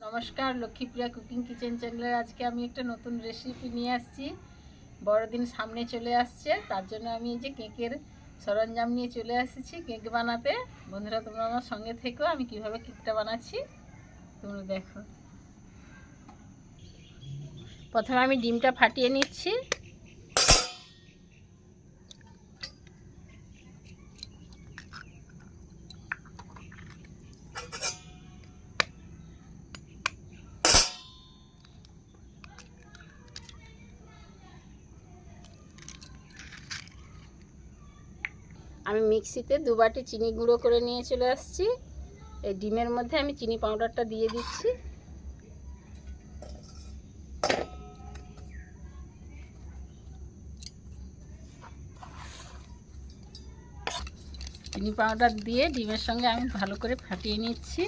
নমস্কার, Lakshmipriya cooking kitchen চ্যানেলের আজকে আমি একটা নতুন রেসিপি নিয়ে আসছি। বড়দিন সামনে চলে আসছে, তার জন্য আমি এই যে কেকের সরঞ্জাম নিয়ে চলে এসেছি কেক বানাতে। বন্ধুরা, তোমরা আমার সঙ্গে থেকো, আমি কিভাবে কেকটা বানাচ্ছি তোমরা দেখো। প্রথমে আমি ডিমটা ফাটিয়ে নিচ্ছি। আমি মিক্সিতে 2 বাটি চিনি গুঁড়ো করে নিয়ে চলে আসছি। এই ডিমের মধ্যে আমি চিনি পাউডারটা দিয়ে দিচ্ছি। চিনি পাউডার দিয়ে ডিমের সঙ্গে আমি ভালো করে ফাটিয়ে নিচ্ছি।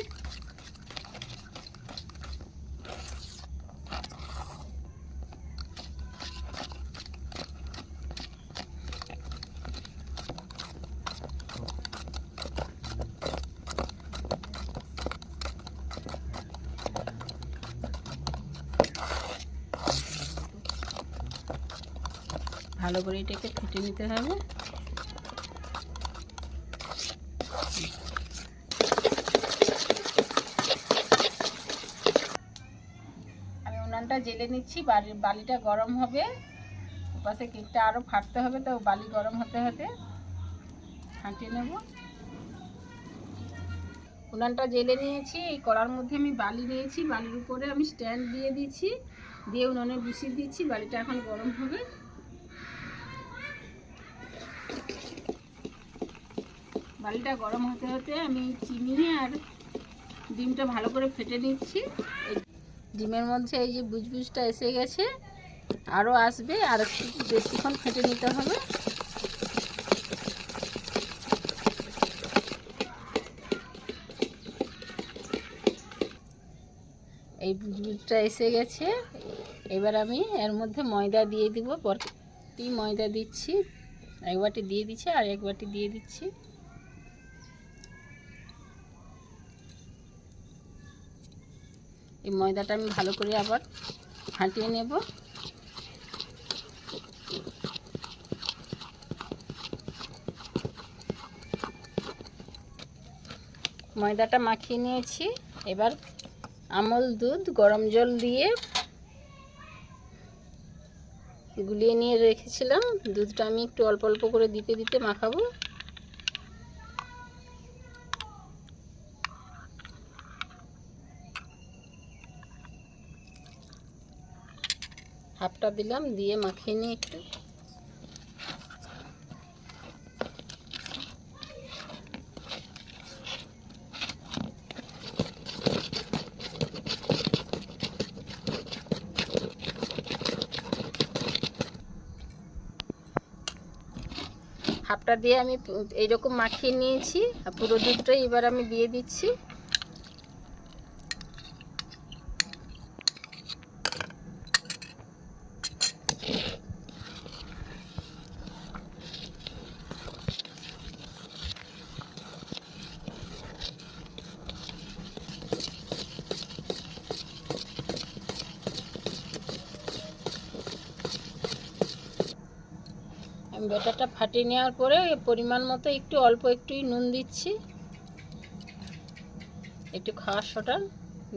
ভালো করে এটাকে ফেটে নিতে হবে। আমি উনানটা জেলে নিচ্ছি, বালিটা গরম হবে। পাশে কেকটা আরও ফাটতে হবে, তো বালি গরম হতে হতে ফাটিয়ে নেব। উনানটা জেলে নিয়েছি। এই কড়ার মধ্যে আমি বালি নিয়েছি, বালির উপরে আমি স্ট্যান্ড দিয়ে দিচ্ছি, দিয়ে উনানে বসিয়ে দিচ্ছি। বালিটা এখন গরম হবে। বালিটা গরম হতে হতে আমি চিনি আর ডিমটা ভালো করে ফেটে নিচ্ছি। ডিমের মধ্যে এই যে বুজবুজটা এসে গেছে, আরও আসবে, আর একটু বেশিক্ষণ ফেটে নিতে হবে। এই বুজবুজটা এসে গেছে। এবার আমি এর মধ্যে ময়দা দিয়ে দিব। বাটি ময়দা দিচ্ছি, 1 বাটি দিয়ে দিচ্ছি, আর 1 বাটি দিয়ে দিচ্ছি। এই ময়দাটা আমি ভালো করে আবার ফাটিয়ে নেব। ময়দাটা মাখিয়ে নিয়েছি। এবার আমল দুধ গরম জল দিয়ে গুলিয়ে নিয়ে রেখেছিলাম, দুধটা আমি একটু অল্প অল্প করে দিতে দিতে মাখাবো। হাফটা দিলাম, দিয়ে মাখিয়ে নিয়ে একটু। হাফটা দিয়ে আমি এইরকম মাখিয়ে নিয়েছি। আর পুরো দুধটাই এবার আমি দিয়ে দিচ্ছি। আমি ব্যাটারটা ফাটিয়ে নেওয়ার পরে পরিমাণ মতো একটু অল্প একটুই নুন দিচ্ছি, একটু খাওয়ার সোডা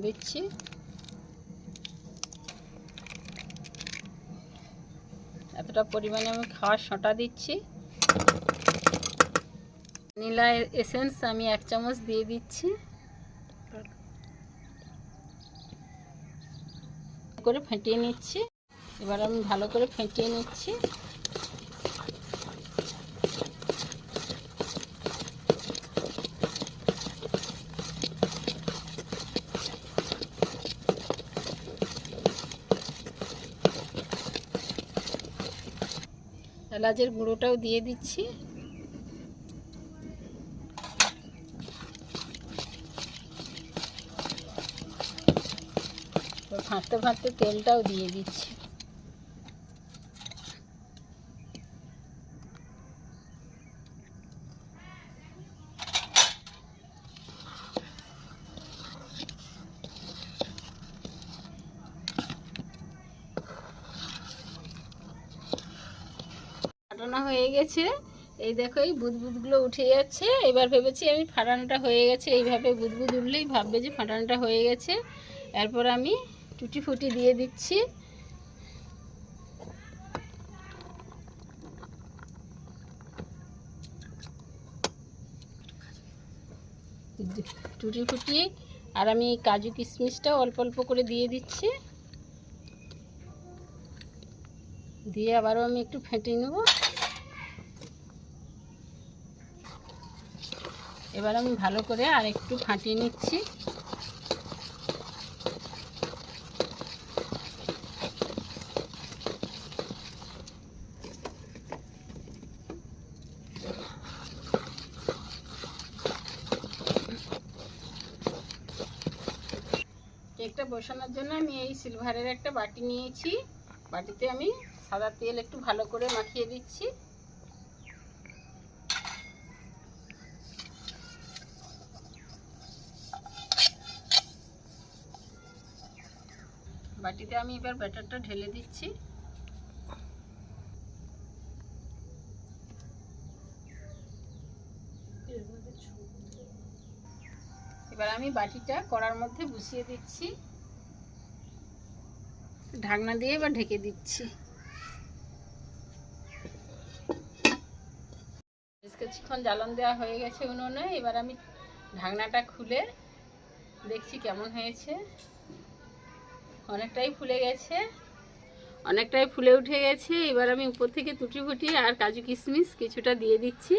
দিচ্ছি। এতটা পরিমাণে আমি খাওয়ার সোডা দিচ্ছি। ভ্যানিলা এসেন্স আমি 1 চামচ দিয়ে দিচ্ছি। করে ফেটিয়ে নিচ্ছি। এবার আমি ভালো করে ফেটিয়ে নিচ্ছি। এলাচের গুঁড়োটাও দিয়ে দিচ্ছি। ভাঁজতে ভাঁজতে তেলটাও দিয়ে দিচ্ছি। ফাটানো হয়ে গেছে। এই দেখো এই বুদবুদগুলো উঠে যাচ্ছে। এবার ভেবেছি আমি ফাটানোটা হয়ে গেছে, এইভাবে বুদবুদ উঠলেই ভাববে যে ফাটানোটা হয়ে গেছে। এরপর আমি টুটি ফুটি দিয়ে দিচ্ছি। টুটি ফুটি আর আমি কাজু কিশমিশটা অল্প অল্প করে দিয়ে দিচ্ছি, দিয়ে আবারও আমি একটু ফেটিয়ে নেব। এবার আমি ভালো করে আর একটু ফাটিয়ে নিচ্ছি। কেকটা বসানোর জন্য আমি এই সিলভারের একটা বাটি নিয়েছি। বাটিতে আমি সাদা তেল একটু ভালো করে মাখিয়ে দিচ্ছি। বাটিতে আমি এবার ব্যাটারটা ঢেলে দিচ্ছি। এবার আমি বাটিটা কড়ার মধ্যে বসিয়ে দিচ্ছি, ঢাকনা দিয়ে এবার ঢেকে দিচ্ছি। বেশ কিছুক্ষণ জ্বালন দেওয়া হয়ে গেছে উনুনে। এবার আমি ঢাকনাটা খুলে দেখছি কেমন হয়েছে। অনেকটাই ফুলে গেছে, অনেকটাই ফুলে উঠে গেছে। এবার আমি উপর থেকে টুটি ফুটি আর কাজু কিশমিশ কিছুটা দিয়ে দিচ্ছি।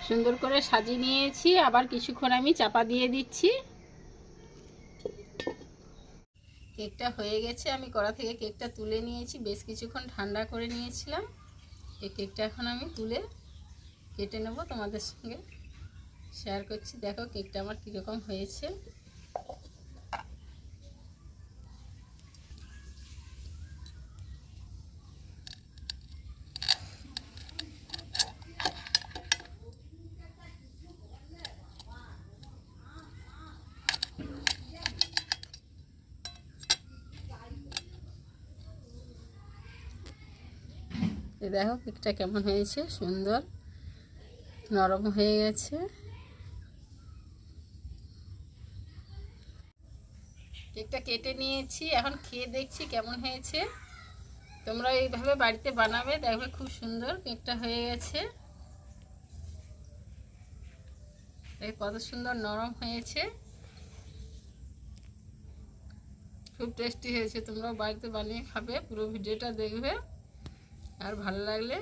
সুন্দর করে সাজিয়ে নিয়েছি, আবার কিছুক্ষণ আমি চাপা দিয়ে দিচ্ছি। কেকটা হয়ে গেছে। আমি কড়া থেকে কেকটা তুলে নিয়েছি, বেশ কিছুক্ষণ ঠান্ডা করে নিয়েছিলাম। এই কেকটা এখন আমি তুলে কেটে নেব, তোমাদের সঙ্গে শেয়ার করছি। দেখো কেকটা আমার কীরকম হয়েছে। দেখো কেকটা কেমন হয়েছে, সুন্দর নরম হয়ে গেছে। কেকটা কেটে নিয়েছি, এখন খেয়ে দেখছি কেমন হয়েছে। তোমরা এইভাবে বাড়িতে বানাবে, দেখবে খুব সুন্দর কেকটা হয়ে গেছে। কত সুন্দর নরম হয়েছে, খুব টেস্টি হয়েছে। তোমরাও বাড়িতে বানিয়ে খাবে, পুরো ভিডিওটা দেখবে। আর ভালো লাগলে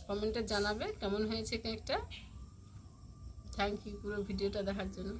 কমেন্টে জানাবে কেমন হয়েছে কেকটা। থ্যাংক ইউ পুরো ভিডিওটা দেখার জন্য।